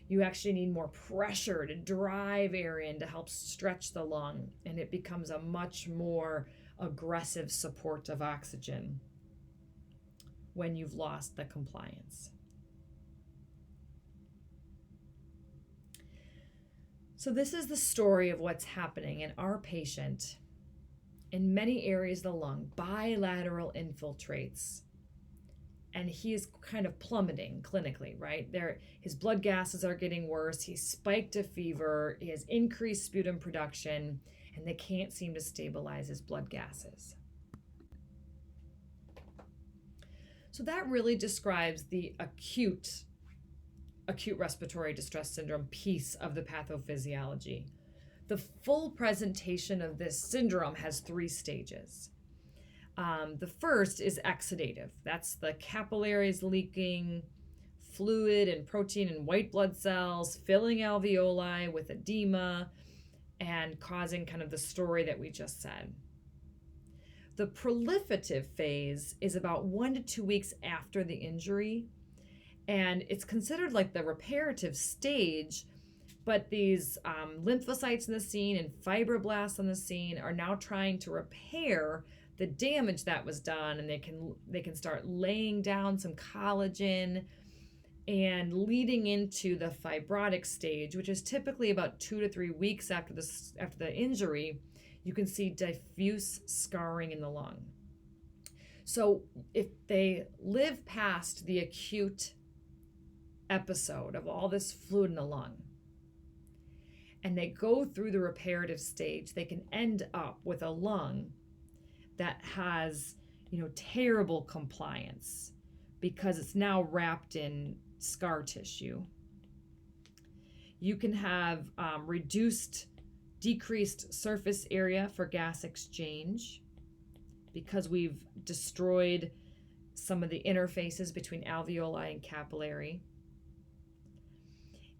you actually need more pressure to drive air in to help stretch the lung, and it becomes a much more aggressive support of oxygen when you've lost the compliance. So this is the story of what's happening in our patient. In many areas of the lung, bilateral infiltrates, and he is kind of plummeting clinically, right? His blood gases are getting worse, he's spiked a fever, he has increased sputum production, and they can't seem to stabilize his blood gases. So that really describes the acute respiratory distress syndrome piece of the pathophysiology. The full presentation of this syndrome has 3 stages. The first is exudative. That's the capillaries leaking fluid and protein and white blood cells, filling alveoli with edema, and causing kind of the story that we just said. The proliferative phase is about 1 to 2 weeks after the injury, and it's considered like the reparative stage, but these lymphocytes in the scene and fibroblasts on the scene are now trying to repair the damage that was done, and they can start laying down some collagen and leading into the fibrotic stage, which is typically about 2 to 3 weeks after the injury. You can see diffuse scarring in the lung. So if they live past the acute episode of all this fluid in the lung and they go through the reparative stage, they can end up with a lung that has, terrible compliance because it's now wrapped in scar tissue. You can have decreased surface area for gas exchange because we've destroyed some of the interfaces between alveoli and capillary.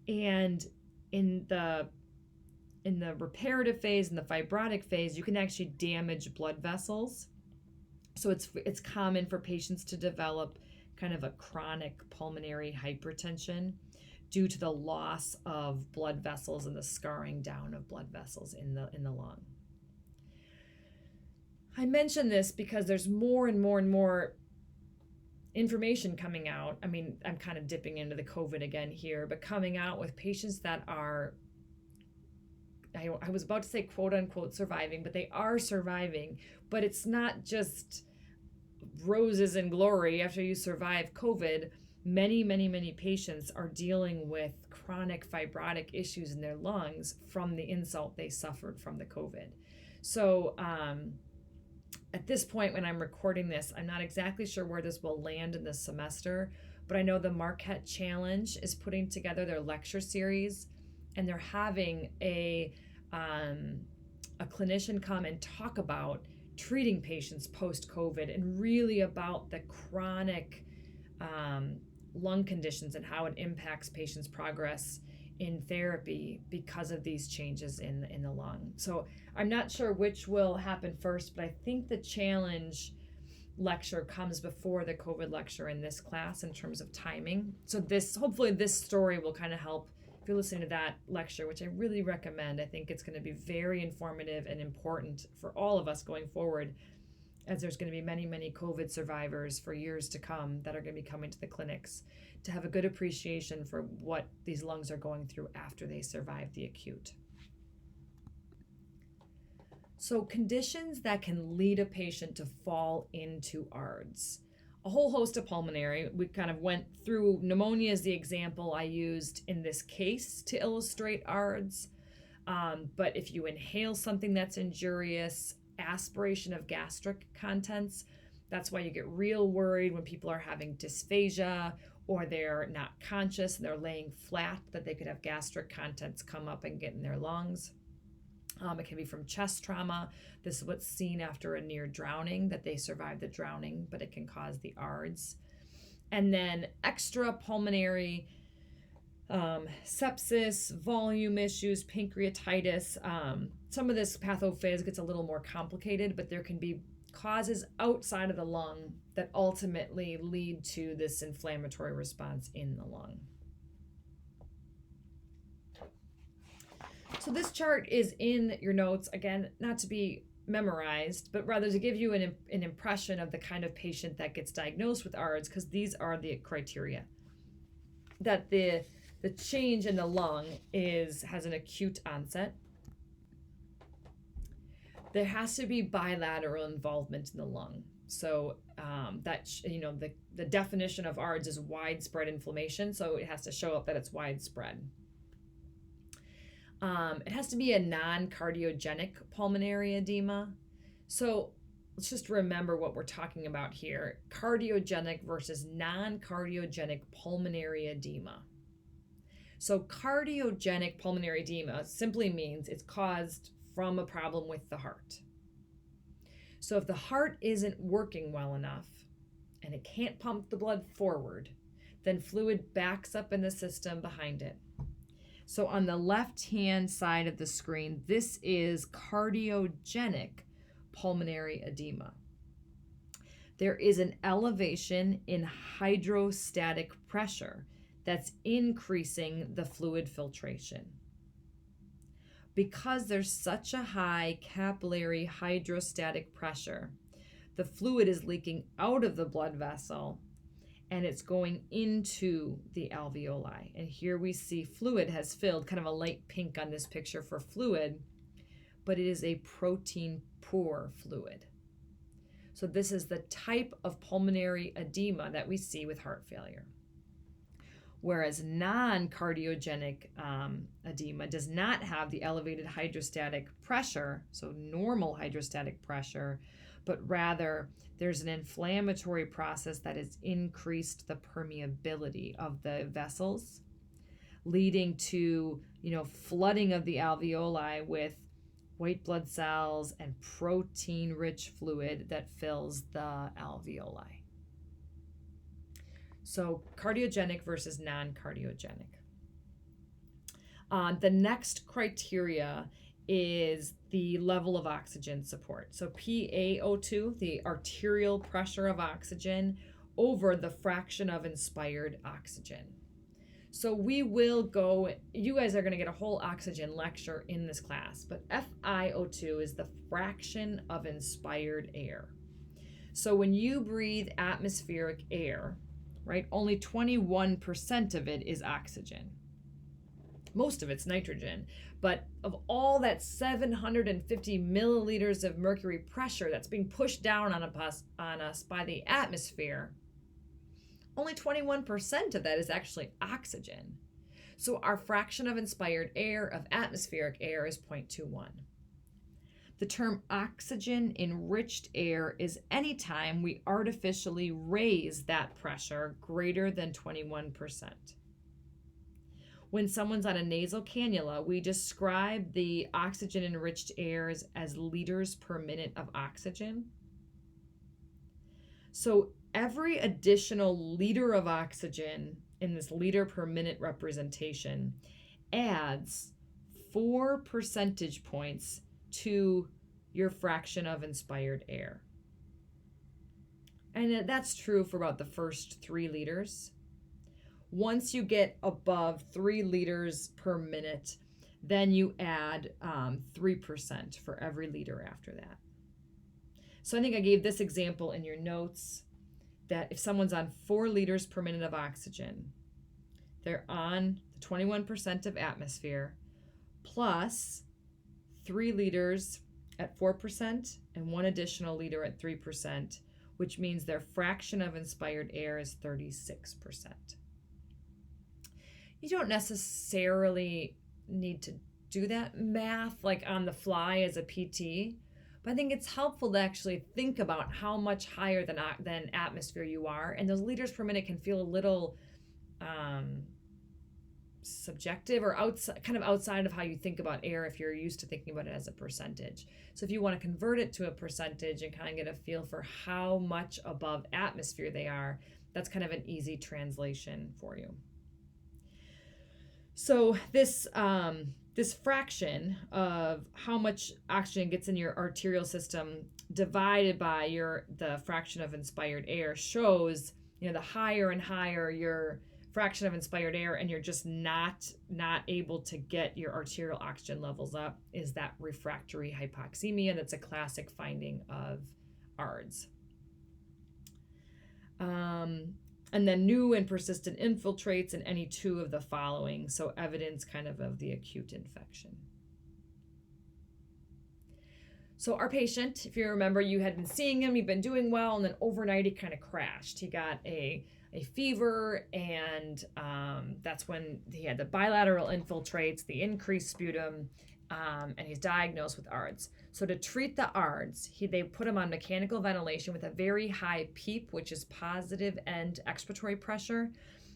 And in the reparative phase and the fibrotic phase, you can actually damage blood vessels. So it's common for patients to develop kind of a chronic pulmonary hypertension due to the loss of blood vessels and the scarring down of blood vessels in the lung. I mention this because there's more and more and more information coming out. I mean, I'm kind of dipping into the COVID again here, but coming out with patients that are, I was about to say quote unquote surviving, but they are surviving, but it's not just roses and glory after you survive COVID. Many patients are dealing with chronic fibrotic issues in their lungs from the insult they suffered from the COVID. So At this point, when I'm recording this, I'm not exactly sure where this will land in this semester, but I know the Marquette Challenge is putting together their lecture series, and they're having a clinician come and talk about treating patients post-COVID and really about the chronic lung conditions and how it impacts patients' progress in therapy because of these changes in the lung. So I'm not sure which will happen first, but I think the challenge lecture comes before the COVID lecture in this class in terms of timing. So hopefully this story will kind of help if you're listening to that lecture, which I really recommend. I think it's going to be very informative and important for all of us going forward, as there's going to be many, many COVID survivors for years to come that are going to be coming to the clinics to have a good appreciation for what these lungs are going through after they survive the acute. So conditions that can lead a patient to fall into ARDS. A whole host of pulmonary. We kind of went through pneumonia as the example I used in this case to illustrate ARDS. But if you inhale something that's injurious, aspiration of gastric contents, that's why you get real worried when people are having dysphagia or they're not conscious and they're laying flat, that they could have gastric contents come up and get in their lungs. It can be from chest trauma. This is what's seen after a near drowning, that they survived the drowning, but it can cause the ARDS. And then extra pulmonary sepsis, volume issues, pancreatitis. Some of this pathophys gets a little more complicated, but there can be causes outside of the lung that ultimately lead to this inflammatory response in the lung. So this chart is in your notes, again, not to be memorized, but rather to give you an impression of the kind of patient that gets diagnosed with ARDS, because these are the criteria. That the change in the lung has an acute onset. There has to be bilateral involvement in the lung. So the definition of ARDS is widespread inflammation, so it has to show up that it's widespread. It has to be a non-cardiogenic pulmonary edema. So let's just remember what we're talking about here. Cardiogenic versus non-cardiogenic pulmonary edema. So cardiogenic pulmonary edema simply means it's caused from a problem with the heart. So if the heart isn't working well enough and it can't pump the blood forward, then fluid backs up in the system behind it. So on the left-hand side of the screen, this is cardiogenic pulmonary edema. There is an elevation in hydrostatic pressure that's increasing the fluid filtration. Because there's such a high capillary hydrostatic pressure, the fluid is leaking out of the blood vessel and it's going into the alveoli. And here we see fluid has filled, kind of a light pink on this picture for fluid, but it is a protein poor fluid. So this is the type of pulmonary edema that we see with heart failure. Whereas non-cardiogenic edema does not have the elevated hydrostatic pressure, so normal hydrostatic pressure, but rather there's an inflammatory process that has increased the permeability of the vessels, leading to, flooding of the alveoli with white blood cells and protein-rich fluid that fills the alveoli. So cardiogenic versus non-cardiogenic. The next criteria is the level of oxygen support. So PaO2, the arterial pressure of oxygen, over the fraction of inspired oxygen. So you guys are going to get a whole oxygen lecture in this class, but FiO2 is the fraction of inspired air. So when you breathe atmospheric air, right, only 21% of it is oxygen. Most of it's nitrogen, but of all that 750 milliliters of mercury pressure that's being pushed down on us by the atmosphere, only 21% of that is actually oxygen. So our fraction of inspired air of atmospheric air is 0.21. The term oxygen enriched air is anytime we artificially raise that pressure greater than 21%. When someone's on a nasal cannula, we describe the oxygen enriched airs as liters per minute of oxygen. So every additional liter of oxygen in this liter per minute representation adds 4 percentage points to your fraction of inspired air. And that's true for about the first 3 liters. Once you get above 3 liters per minute, then you add 3% for every liter after that. So I think I gave this example in your notes that if someone's on 4 liters per minute of oxygen, they're on 21% of atmosphere plus 3 liters at 4% and 1 additional liter at 3%, which means their fraction of inspired air is 36%. You don't necessarily need to do that math like on the fly as a PT, but I think it's helpful to actually think about how much higher than atmosphere you are, and those liters per minute can feel a little subjective or outside of how you think about air if you're used to thinking about it as a percentage. So if you want to convert it to a percentage and kind of get a feel for how much above atmosphere they are, that's kind of an easy translation for you. So this fraction of how much oxygen gets in your arterial system divided by the fraction of inspired air shows, the higher and higher your fraction of inspired air and you're just not able to get your arterial oxygen levels up, is that refractory hypoxemia. That's a classic finding of ARDS. And then new and persistent infiltrates in any 2 of the following. So evidence kind of the acute infection. So our patient, if you remember, you had been seeing him, you've been doing well, and then overnight he kind of crashed. He got a fever, and that's when he had the bilateral infiltrates, the increased sputum, and he's diagnosed with ARDS. So to treat the ARDS, they put him on mechanical ventilation with a very high PEEP, which is positive end expiratory pressure.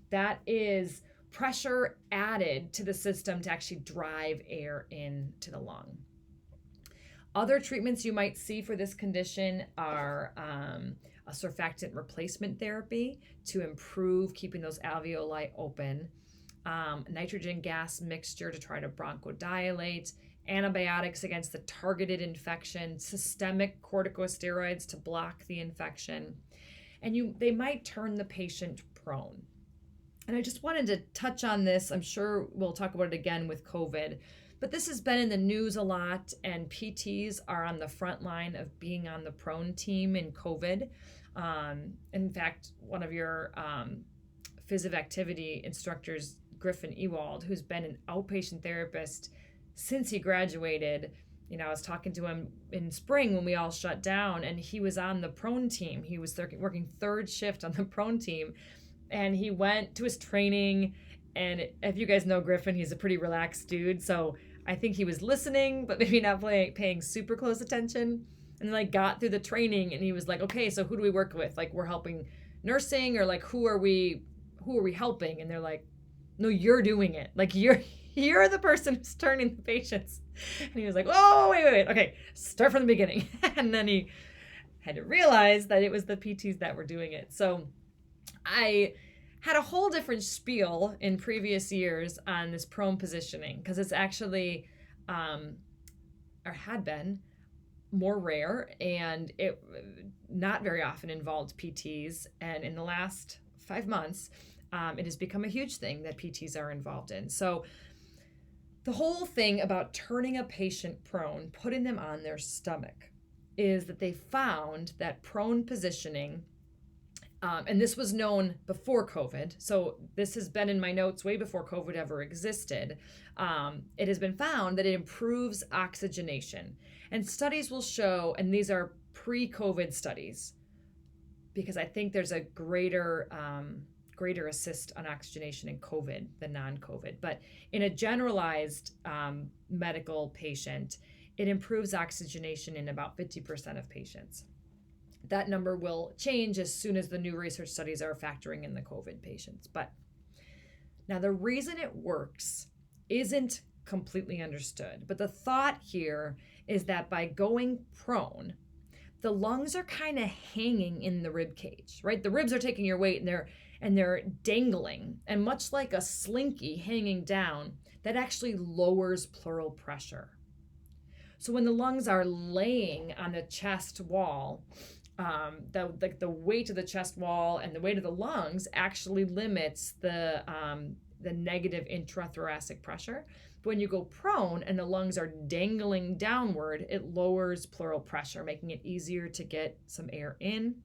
That is pressure added to the system to actually drive air into the lung. Other treatments you might see for this condition are a surfactant replacement therapy to improve keeping those alveoli open, nitrogen gas mixture to try to bronchodilate, antibiotics against the targeted infection, systemic corticosteroids to block the infection, and they might turn the patient prone. And I just wanted to touch on this. I'm sure we'll talk about it again with COVID, but this has been in the news a lot, and PTs are on the front line of being on the prone team in COVID. In fact, one of your phys of activity instructors, Griffin Ewald, who's been an outpatient therapist since he graduated, I was talking to him in spring when we all shut down, and he was on the prone team. He was working 3rd shift on the prone team, and he went to his training. And if you guys know Griffin, he's a pretty relaxed dude. So I think he was listening, but maybe not paying super close attention. And then got through the training, and he was like, okay, so who do we work with? We're helping nursing, or who are we helping? And they're like, no, you're doing it. You're the person who's turning the patients. And he was like, oh, wait. Okay, start from the beginning. And then he had to realize that it was the PTs that were doing it. So I had a whole different spiel in previous years on this prone positioning, because it's actually, or had been, more rare, and it not very often involved PTs. And in the last 5 months, it has become a huge thing that PTs are involved in. So the whole thing about turning a patient prone, putting them on their stomach, is that they found that prone positioning, and this was known before COVID, so this has been in my notes way before COVID ever existed. It has been found that it improves oxygenation. And studies will show, and these are pre-COVID studies, because I think there's a greater assist on oxygenation in COVID than non-COVID. But in a generalized medical patient, it improves oxygenation in about 50% of patients. That number will change as soon as the new research studies are factoring in the COVID patients. But now the reason it works isn't completely understood. But the thought here is that by going prone, the lungs are kind of hanging in the rib cage, right? The ribs are taking your weight and they're dangling. And much like a slinky hanging down, that actually lowers pleural pressure. So when the lungs are laying on the chest wall, the weight of the chest wall and the weight of the lungs actually limits the negative intrathoracic pressure. But when you go prone and the lungs are dangling downward, it lowers pleural pressure, making it easier to get some air in.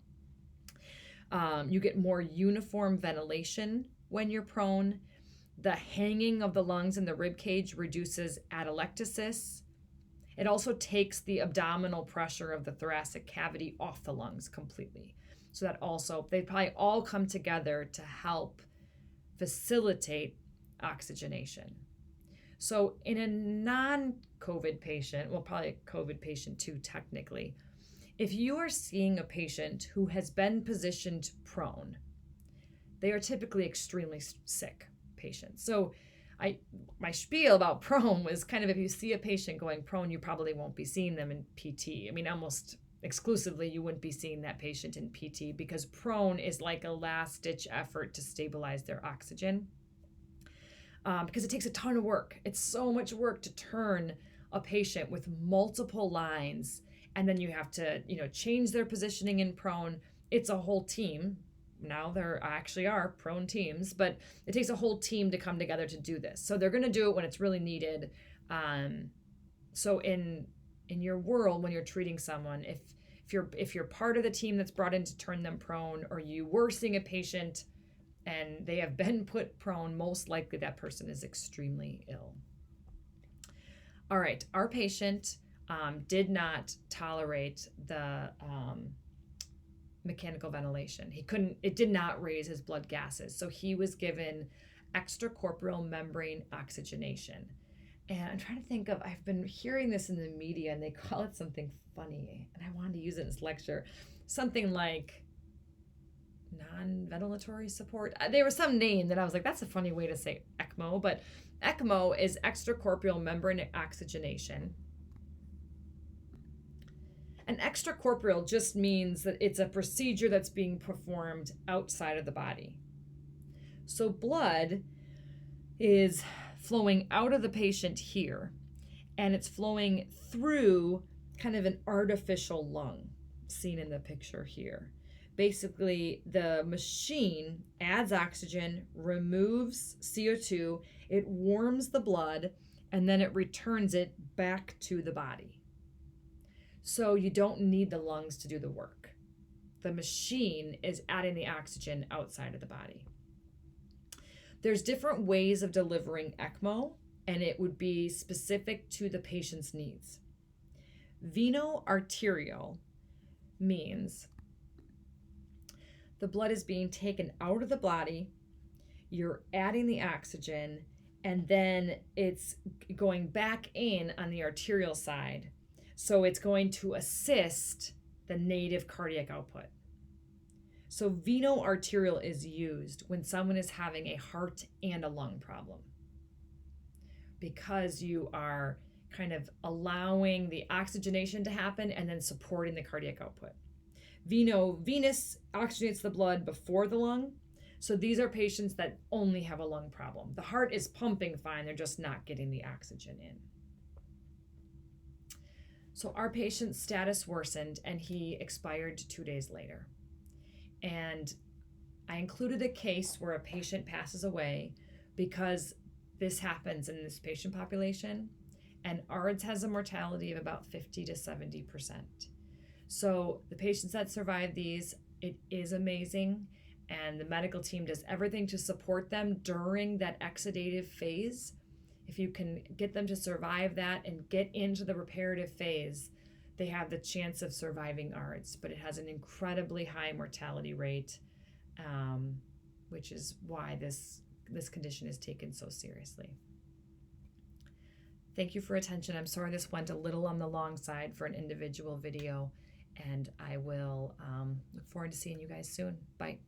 You get more uniform ventilation when you're prone. The hanging of the lungs in the rib cage reduces atelectasis. It also takes the abdominal pressure of the thoracic cavity off the lungs completely. So that also, they probably all come together to help facilitate oxygenation. So in a non-COVID patient, well, probably a COVID patient too, technically, if you are seeing a patient who has been positioned prone, they are typically extremely sick patients. So my spiel about prone was kind of, if you see a patient going prone, you probably won't be seeing them in PT. I mean, almost exclusively, you wouldn't be seeing that patient in PT because prone is like a last-ditch effort to stabilize their oxygen because it takes a ton of work. It's so much work to turn a patient with multiple lines, and then you have to, change their positioning in prone. It's a whole team. Now there actually are prone teams, but it takes a whole team to come together to do this. So they're going to do it when it's really needed. So in your world, when you're treating someone, if you're part of the team that's brought in to turn them prone, or you were seeing a patient and they have been put prone, most likely that person is extremely ill. All right, our patient did not tolerate the mechanical ventilation. It did not raise his blood gases. So he was given extracorporeal membrane oxygenation. And I'm trying to think of, I've been hearing this in the media and they call it something funny. And I wanted to use it in this lecture. Something like non-ventilatory support. There was some name that I was like, that's a funny way to say ECMO. But ECMO is extracorporeal membrane oxygenation. An extracorporeal just means that it's a procedure that's being performed outside of the body. So blood is flowing out of the patient here, and it's flowing through kind of an artificial lung, seen in the picture here. Basically, the machine adds oxygen, removes CO2, it warms the blood, and then it returns it back to the body. So you don't need the lungs to do the work. The machine is adding the oxygen outside of the body. There's different ways of delivering ECMO, and it would be specific to the patient's needs. Veno-arterial means the blood is being taken out of the body, you're adding the oxygen, and then it's going back in on the arterial side. So it's going to assist the native cardiac output. So veno-arterial is used when someone is having a heart and a lung problem, because you are kind of allowing the oxygenation to happen and then supporting the cardiac output. Venous oxygenates the blood before the lung. So these are patients that only have a lung problem. The heart is pumping fine, they're just not getting the oxygen in. So our patient's status worsened and he expired 2 days later. And I included a case where a patient passes away because this happens in this patient population, and ARDS has a mortality of about 50 to 70%. So the patients that survive these, it is amazing, and the medical team does everything to support them during that exudative phase. If you can get them to survive that and get into the reparative phase, they have the chance of surviving ARDS, but it has an incredibly high mortality rate, which is why this condition is taken so seriously. Thank you for attention. I'm sorry this went a little on the long side for an individual video, and I will look forward to seeing you guys soon. Bye.